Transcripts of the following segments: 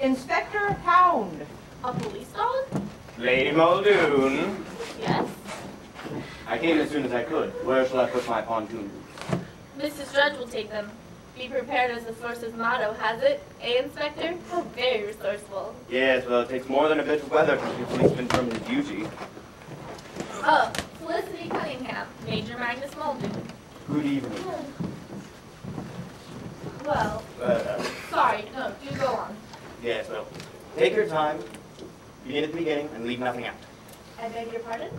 Inspector Hound. A police dog? Lady Muldoon. Yes? I came as soon as I could. Where shall I put my pontoon? Mrs. Drudge will take them. Be prepared as the force's motto has it. Eh, Inspector? How very resourceful. Yes, well, it takes more than a bit of weather to keep a policeman from his duty. Oh, Felicity Cunningham, Major Magnus Muldoon. Good evening. Well, sorry, no, do go on. Yes, well, take your time. Begin at the beginning and leave nothing out. I beg your pardon?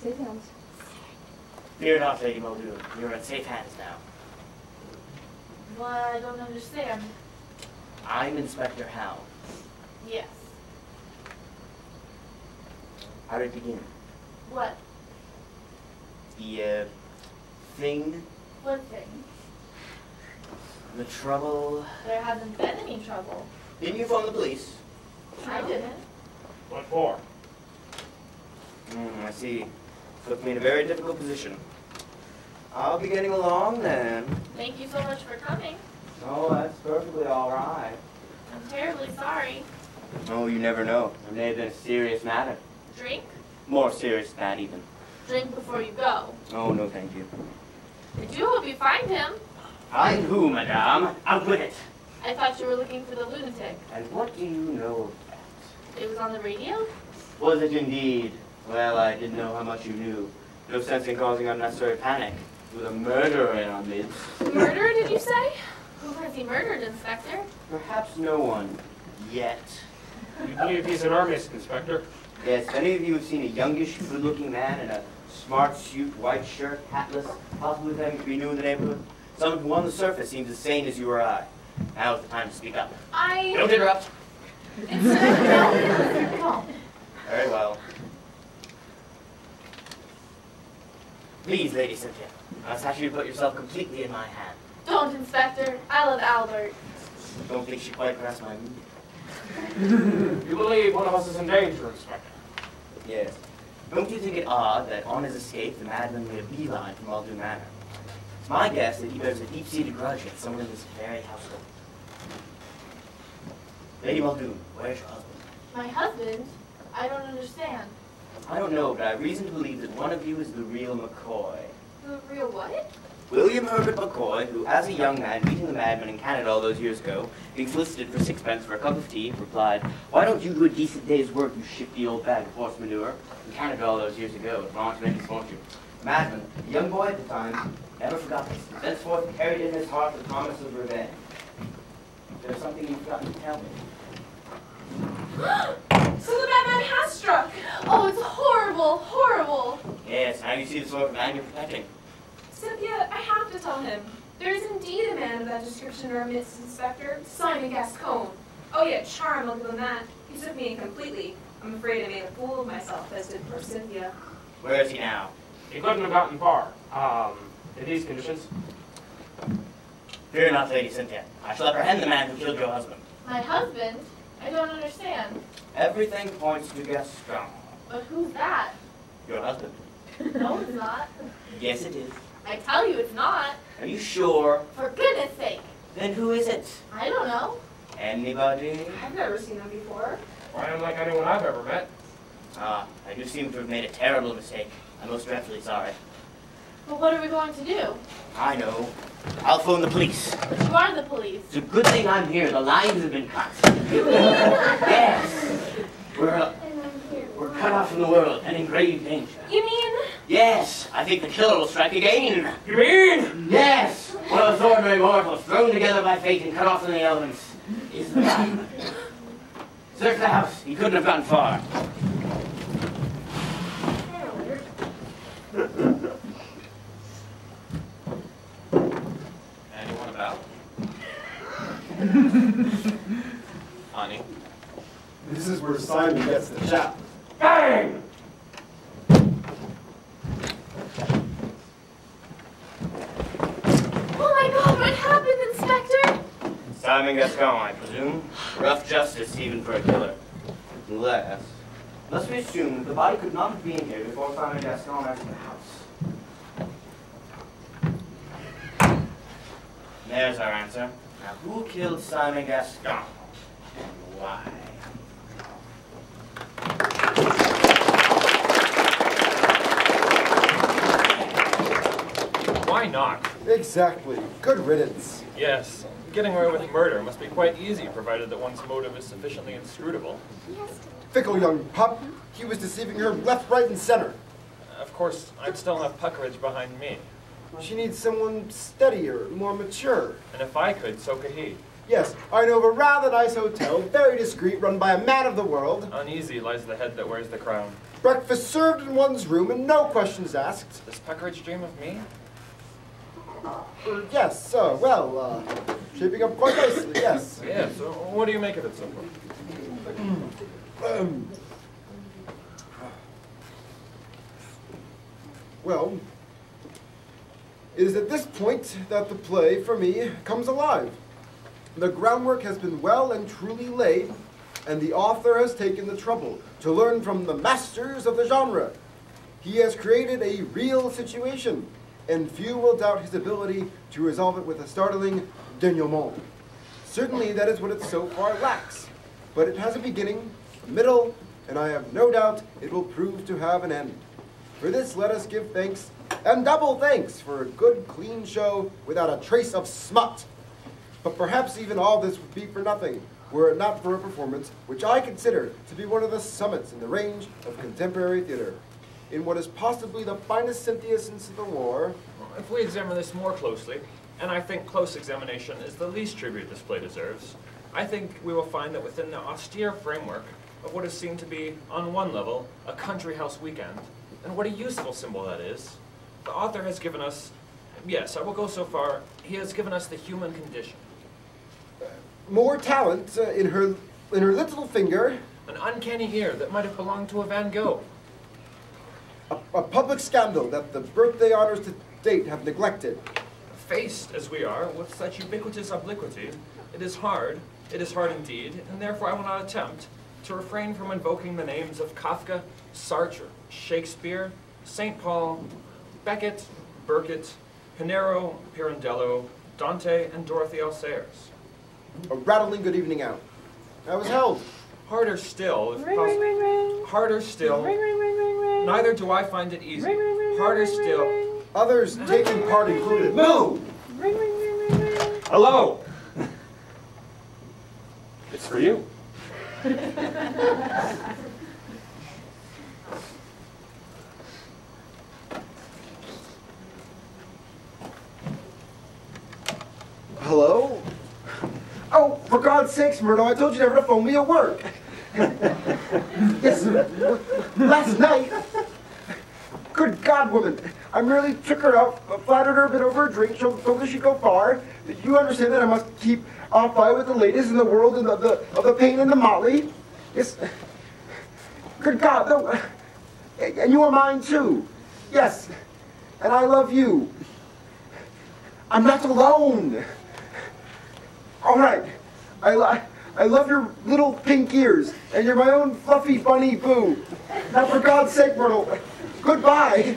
Safe hands. Fear not, Lady Muldoon. You're in safe hands now. Well, I don't understand. I'm Inspector Hound. Yes. How did it begin? What? The, thing? What thing? The trouble? There hasn't been any trouble. Didn't you phone the police? I didn't. What for? I see. Put me in a very difficult position. I'll be getting along then. Thank you so much for coming. Oh, that's perfectly all right. I'm terribly sorry. Oh, you never know. It may have been a serious matter. Drink? More serious than that, even. Drink before you go. Oh, no, thank you. I do hope you find him. Find who, madame? Out with it. I thought you were looking for the lunatic. And what do you know of that? It was on the radio? Was it indeed? Well, I didn't know how much you knew. No sense in causing unnecessary panic. With a murderer in our midst. Murderer, did you say? Who has he murdered, Inspector? Perhaps no one. Yet. You believe he's in our midst, Inspector? Yes, any of you have seen a youngish, good-looking man in a smart suit, white shirt, hatless, possibly having to be new in the neighborhood? Someone who on the surface seems as sane as you or I. Now is the time to speak up. Don't interrupt. Inspector, no. Very well. Please, Lady Cynthia, I must ask you to put yourself completely in my hand. Don't, Inspector. I love Albert. Don't think she quite grasped my meaning. You believe one of us is in danger, Inspector? Yes. Don't you think it odd that on his escape, the madman made a beeline from Muldoon Manor? It's my guess that he bears a deep-seated grudge against someone in this very household. Lady Muldoon, where's your husband? My husband? I don't understand. I don't know, but I have reason to believe that one of you is the real McCoy. The real what? William Herbert McCoy, who, as a young man meeting the madman in Canada all those years ago, being solicited for 6 pence for a cup of tea, replied, "Why don't you do a decent day's work, you shifty old bag of horse manure?" In Canada all those years ago, it belonged to make his fortune. The madman, a young boy at the time, never forgot this. Thenceforth carried in his heart the promise of revenge. There's something you've forgotten to tell me. So the madman has struck! Oh, it's horrible, horrible! Yes, now you see the sort of man you're protecting. Cynthia, I have to tell him. There is indeed a man of that description in our midst, Inspector. Simon Gascon. Oh yeah, charm, I'll give him that. He took me in completely. I'm afraid I made a fool of myself, as did poor Cynthia. Where is he now? He couldn't have gotten far. In these conditions. Fear not, Lady Cynthia. I shall apprehend the man who killed your husband. My husband? I don't understand. Everything points to Gaston. But who's that? Your husband. No, it's not. Yes, it is. I tell you it's not. Are you sure? For goodness sake. Then who is it? I don't know. Anybody? I've never seen him before. Why, unlike anyone I've ever met. Ah, I do seem to have made a terrible mistake. I'm most dreadfully sorry. But what are we going to do? I know. I'll phone the police. You are the police. It's a good thing I'm here. The lines have been cut. You mean? Yes. We're cut off from the world and in grave danger. You mean? Yes. I think the killer will strike again. You mean? Yes. One of those ordinary mortals thrown together by fate and cut off from the elements is the man. Search the house. He couldn't have gone far. Anyone about? Honey? This is where Simon gets the shot. Bang! Oh my God, what happened, Inspector? Simon Gascon, I presume. Rough justice even for a killer. Unless we assume the body could not have been here before Simon Gascon entered the house. There's our answer. Now, who killed Simon Gaston? And why? Why not? Exactly. Good riddance. Yes, getting away with murder must be quite easy, provided that one's motive is sufficiently inscrutable. Fickle young pup. He was deceiving her left, right, and center. Of course, I'd still have Puckeridge behind me. She needs someone steadier, more mature. And if I could, so could he. Yes, I know of a rather nice hotel, very discreet, run by a man of the world. Uneasy lies the head that wears the crown. Breakfast served in one's room and no questions asked. Does Puckeridge dream of me? Yes, well, shaping up quite nicely, yes. Yeah, so what do you make of it so far? Well, it is at this point that the play, for me, comes alive. The groundwork has been well and truly laid, and the author has taken the trouble to learn from the masters of the genre. He has created a real situation, and few will doubt his ability to resolve it with a startling denouement. Certainly that is what it so far lacks, but it has a beginning, a middle, and I have no doubt it will prove to have an end. For this, let us give thanks, and double thanks, for a good, clean show without a trace of smut. But perhaps even all this would be for nothing, were it not for a performance which I consider to be one of the summits in the range of contemporary theater. In what is possibly the finest Cynthia since the war. If we examine this more closely, and I think close examination is the least tribute this play deserves, I think we will find that within the austere framework of what is seen to be, on one level, a country house weekend, and what a useful symbol that is, the author has given us, yes, I will go so far, he has given us the human condition. More talent in her little finger. An uncanny ear that might have belonged to a Van Gogh. A public scandal that the birthday honors to date have neglected. Faced, as we are, with such ubiquitous obliquity, it is hard indeed, and therefore I will not attempt to refrain from invoking the names of Kafka, Sartre, Shakespeare, St. Paul, Beckett, Burkitt, Pinero, Pirandello, Dante, and Dorothy L. Sayers. A rattling good evening out. I was held. Harder still, if Ring, ring, ring, ring. harder still, Ring, ring, ring, ring, ring. neither do I find it easy. Ring, ring, ring, Harder ring, ring, still. ring. Others taking part included. Move! Ring, ring, ring, ring, ring. Hello. It's for you. Hello? Oh, for God's sakes, Murdo, I told you never to phone me at work. Yes, last night. Good God, woman. I merely took her out, flattered her a bit over a drink, told her she'd go far. You understand that I must keep on fire with the latest in the world and of the pain and the motley. Yes. Good God, no. And you are mine too. Yes. And I love you. I'm not alone. All right. I love your little pink ears, and you're my own fluffy bunny boo. Now, for God's sake, Myrtle, goodbye.